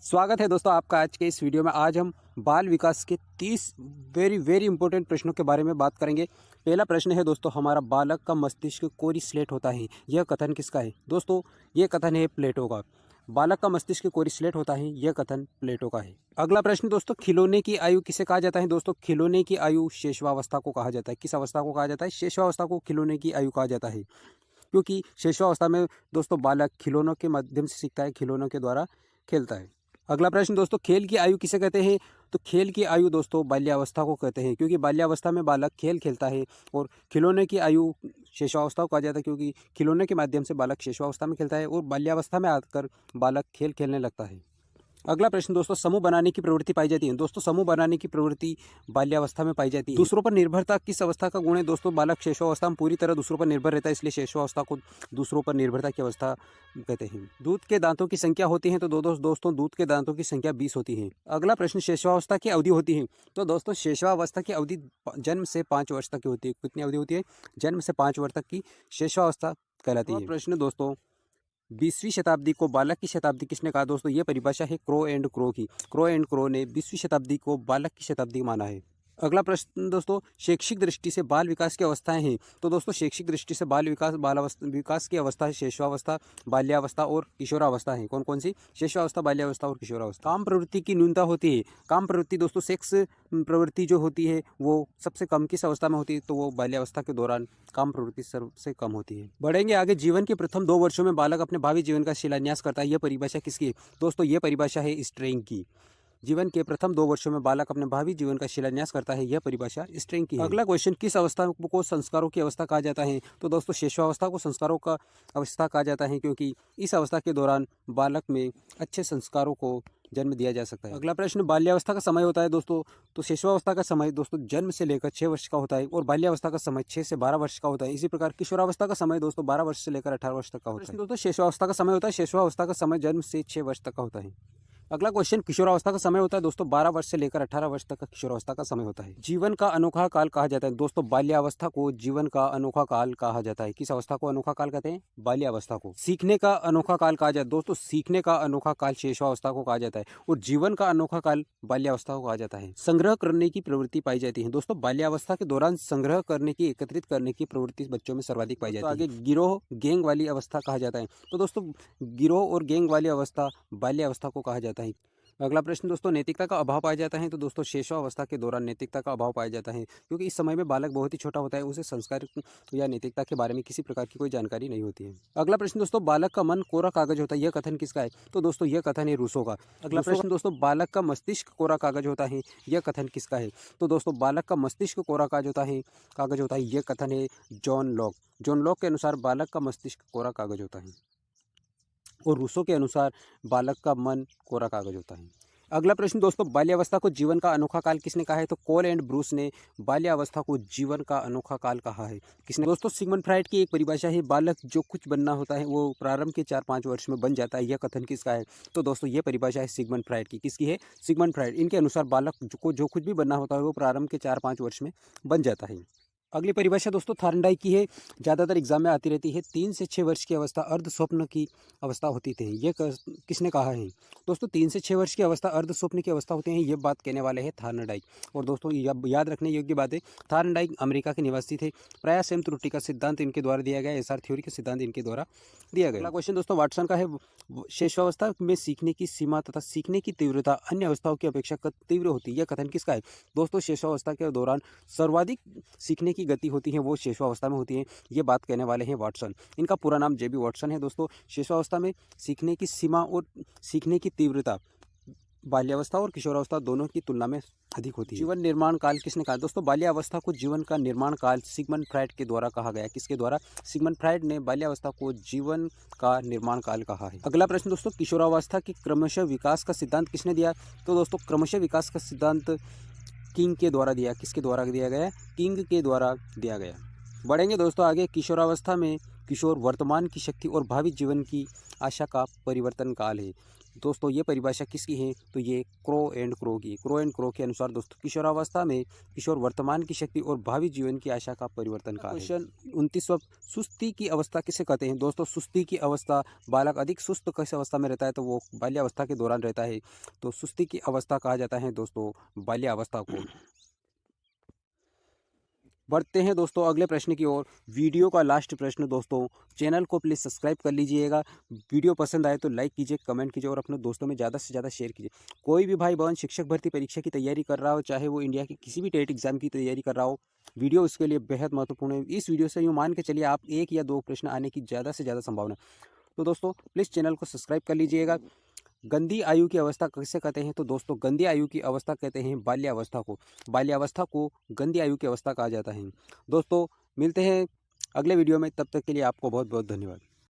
स्वागत है दोस्तों आपका आज के इस वीडियो में। आज हम बाल विकास के 30 वेरी इंपॉर्टेंट प्रश्नों के बारे में बात करेंगे। पहला प्रश्न है दोस्तों, हमारा बालक का मस्तिष्क कोरी स्लेट होता है, यह कथन किसका है? दोस्तों यह कथन है प्लेटो का। बालक का मस्तिष्क कोरी स्लेट होता है, यह कथन प्लेटो का है। अगला प्रश्न दोस्तों, खिलौने की आयु किसे कहा जाता है? दोस्तों खिलौने की आयु शेषवावस्था को कहा जाता है। किस अवस्था को कहा जाता है? शेषवावस्था को खिलौने की आयु कहा जाता है, क्योंकि शेषवावस्था में दोस्तों बालक खिलौनों के माध्यम से सीखता है, खिलौनों के द्वारा खेलता है। अगला प्रश्न दोस्तों, खेल की आयु किसे कहते हैं? तो खेल की आयु दोस्तों बाल्यावस्था को कहते हैं, क्योंकि बाल्यावस्था में बालक खेल खेलता है। और खिलौने की आयु शेषावस्था को कहा जाता है, क्योंकि खिलौने के माध्यम से बालक शेषावस्था में खेलता है और बाल्यावस्था में आकर बालक खेल खेलने लगता है। अगला प्रश्न दोस्तों, समूह बनाने की प्रवृत्ति पाई जाती है। दोस्तों समूह बनाने की प्रवृत्ति बाल्यावस्था में पाई जाती है। दूसरों पर निर्भरता किस अवस्था का गुण है? दोस्तों बालक शेषावस्था में पूरी तरह दूसरों पर निर्भर रहता है, इसलिए शेषावस्था को दूसरों पर निर्भरता की अवस्था कहते हैं। दूध के दांतों की संख्या होती है, तो दोस्तों दूध के दांतों की संख्या 20 होती है। अगला प्रश्न, शेषावस्था की अवधि होती है। तो दोस्तों शेषावस्था की अवधि जन्म से 5 वर्ष तक की होती है। कितनी अवधि होती है? जन्म से 5 वर्ष तक की शेषावस्था कहलाती है। प्रश्न दोस्तों, 20वीं शताब्दी को बालक की शताब्दी किसने कहा? दोस्तों ये परिभाषा है क्रो एंड क्रो की। क्रो एंड क्रो ने 20वीं शताब्दी को बालक की शताब्दी माना है। अगला प्रश्न दोस्तों, शैक्षिक दृष्टि से बाल विकास की अवस्थाएं हैं। तो दोस्तों शैक्षिक दृष्टि से बाल विकास की अवस्था है शेषावस्था, बाल्यावस्था और किशोरावस्था है। कौन कौन सी? शेषावस्था, बाल्यावस्था और किशोरावस्था। काम प्रवृत्ति की न्यूनता होती है। काम प्रवृत्ति दोस्तों सेक्स प्रवृत्ति जो होती है वो सबसे कम किस अवस्था में होती है? तो वो बाल्यावस्था के दौरान काम प्रवृत्ति सबसे कम होती है। बढ़ेंगे आगे, जीवन के प्रथम 2 वर्षों में बालक अपने भावी जीवन का शिलान्यास करता है, यह परिभाषा किसकी है? दोस्तों ये परिभाषा है स्ट्रेंग की। जीवन के प्रथम 2 वर्षों में बालक अपने भावी जीवन का शिलान्यास करता है, यह परिभाषा स्ट्रेंग की है। अगला क्वेश्चन, किस अवस्था को संस्कारों की अवस्था कहा जाता है? तो दोस्तों शेषावस्था को संस्कारों का अवस्था कहा जाता है, क्योंकि इस अवस्था के दौरान बालक में अच्छे संस्कारों को जन्म दिया जा सकता है। अगला प्रश्न, बाल्यावस्था का समय होता है दोस्तों। तो शेषावस्था का समय दोस्तों जन्म से लेकर 6 वर्ष का होता है और बाल्यावस्था का समय 6 से 12 वर्ष का होता है। इसी प्रकार किशोरावस्था का समय दोस्तों 12 वर्ष से लेकर 18 वर्ष तक का होता है। दोस्तों शेषावस्था का समय होता है, शेषावस्था का समय जन्म से 6 वर्ष तक का होता है। अगला क्वेश्चन, किशोरावस्था का समय होता है दोस्तों 12 वर्ष से लेकर 18 वर्ष तक का किशोरावस्था का समय होता है। जीवन का अनोखा काल कहा जाता है। दोस्तों बाल्यावस्था को जीवन का अनोखा काल कहा जाता है। किस अवस्था को अनोखा काल कहते हैं? बाल्यावस्था को। सीखने का अनोखा काल कहा जाता है। दोस्तों सीखने का अनोखा काल शेषावस्था को कहा जाता है और जीवन का अनोखा काल बाल्यावस्था को कहा जाता है। संग्रह करने की प्रवृत्ति पाई जाती है। दोस्तों बाल्यावस्था के दौरान संग्रह करने की, एकत्रित करने की प्रवृत्ति बच्चों में सर्वाधिक पाई जाती है। आगे गिरोह गैंग वाली अवस्था कहा जाता है। तो दोस्तों गिरोह और गैंग वाली अवस्था बाल्यावस्था को कहा जाता है। अगला प्रश्न दोस्तों, नैतिकता का अभाव पाया जाता है। तो दोस्तों शेषावस्था के दौरान नैतिकता का अभाव पाया जाता है, क्योंकि इस समय में बालक बहुत ही छोटा होता है, उसे संस्कार या नैतिकता के बारे में किसी प्रकार की कोई जानकारी नहीं होती है। अगला प्रश्न दोस्तों, बालक का मन कोरा कागज होता है, यह कथन किसका है? तो दोस्तों यह कथन है रूसो का। अगला प्रश्न दोस्तों, बालक का मस्तिष्क कोरा कागज होता है, यह कथन किसका है? तो दोस्तों बालक का मस्तिष्क कोरा कागज होता है, यह कथन है जॉन लॉक। जॉन लॉक के अनुसार बालक का मस्तिष्क कोरा कागज होता है और रूसो के अनुसार बालक का मन कोरा कागज होता है। अगला प्रश्न दोस्तों, बाल्यावस्था को जीवन का अनोखा काल किसने कहा है? तो कोल एंड ब्रूस ने बाल्यावस्था को जीवन का अनोखा काल कहा है। किसने? दोस्तों सिगमंड फ्राइड की एक परिभाषा है, बालक जो कुछ बनना होता है वो प्रारंभ के 4-5 वर्ष में बन जाता है, यह कथन किसका है? तो दोस्तों ये परिभाषा है सिगमंड फ्राइड की। किसकी है? Sigmund Freud. इनके अनुसार बालक को जो कुछ भी बनना होता है वो प्रारंभ के 4-5 वर्ष में बन जाता है। अगली परिभाषा दोस्तों थार्नडाइक की है, ज़्यादातर एग्जाम में आती रहती है। 3 से 6 वर्ष की अवस्था अर्ध स्वप्न की अवस्था होती थी, ये किसने कहा है? दोस्तों 3 से 6 वर्ष की अवस्था अर्ध स्वप्न की अवस्था होती है, ये बात कहने वाले हैं थार्नडाइक। और दोस्तों याद रखने योग्य बात है, थार्नडाइक अमेरिका के निवासी थे। प्रायः सेम त्रुटि का सिद्धांत इनके द्वारा दिया गया, एसआर थ्योरी का सिद्धांत इनके द्वारा दिया गया। अगला क्वेश्चन दोस्तों वाटसन का है, शेषावस्था में सीखने की सीमा तथा सीखने की तीव्रता अन्य अवस्थाओं की अपेक्षा तीव्र होती है, यह कथन किसका है? दोस्तों शेषावस्था के दौरान सर्वाधिक सीखने की गति होती है वो शेषावस्था में होती है, ये बात कहने वाले हैं वाटसन। इनका पूरा नाम जेबी वाटसन है। दोस्तों शेषावस्था में सीखने की सीमा और सीखने की तीव्रता बाल्यावस्था और किशोरावस्था दोनों की तुलना में अधिक होती है। जीवन निर्माण काल किसने कहा? दोस्तों बाल्यावस्था को जीवन का निर्माण काल सिगमंड फ्राइड के द्वारा कहा गया। किसके द्वारा? सिगमंड फ्राइड ने बाल्यावस्था को जीवन का निर्माण काल कहा है। अगला प्रश्न दोस्तों, किशोरावस्था की क्रमशः विकास का सिद्धांत किसने दिया? तो दोस्तों क्रमशः विकास का सिद्धांत किंग के द्वारा दिया। किसके द्वारा दिया गया? किंग के द्वारा दिया गया। बढ़ेंगे दोस्तों आगे, किशोरावस्था में किशोर वर्तमान की शक्ति और भावी जीवन की आशा का परिवर्तन काल है। दोस्तों ये परिभाषा किसकी है? तो ये क्रो एंड क्रो की। क्रो एंड क्रो के अनुसार दोस्तों किशोरावस्था में किशोर वर्तमान की शक्ति और भावी जीवन की आशा का परिवर्तन का क्वेश्चन 29वां, सुस्ती की अवस्था किसे कहते हैं? दोस्तों सुस्ती की अवस्था, बालक अधिक सुस्त किस अवस्था में रहता है? तो वो बाल्यावस्था के दौरान रहता है। तो सुस्ती की अवस्था कहा जाता है दोस्तों बाल्यावस्था को। बढ़ते हैं दोस्तों अगले प्रश्न की ओर। वीडियो का लास्ट प्रश्न दोस्तों, चैनल को प्लीज़ सब्सक्राइब कर लीजिएगा। वीडियो पसंद आए तो लाइक कीजिए, कमेंट कीजिए और अपने दोस्तों में ज़्यादा से ज़्यादा शेयर कीजिए। कोई भी भाई बहन शिक्षक भर्ती परीक्षा की तैयारी कर रहा हो, चाहे वो इंडिया की किसी भी टेट एग्जाम की तैयारी कर रहा हो, वीडियो उसके लिए बेहद महत्वपूर्ण है। इस वीडियो से यूँ मान के चलिए आप 1 या 2 प्रश्न आने की ज़्यादा से ज़्यादा संभावना है। तो दोस्तों प्लीज़ चैनल को सब्सक्राइब कर लीजिएगा। गंदी आयु की अवस्था किसे कहते हैं? तो दोस्तों गंदी आयु की अवस्था कहते हैं बाल्यावस्था को। बाल्यावस्था को गंदी आयु की अवस्था कहा जाता है। दोस्तों मिलते हैं अगले वीडियो में, तब तक के लिए आपको बहुत बहुत धन्यवाद।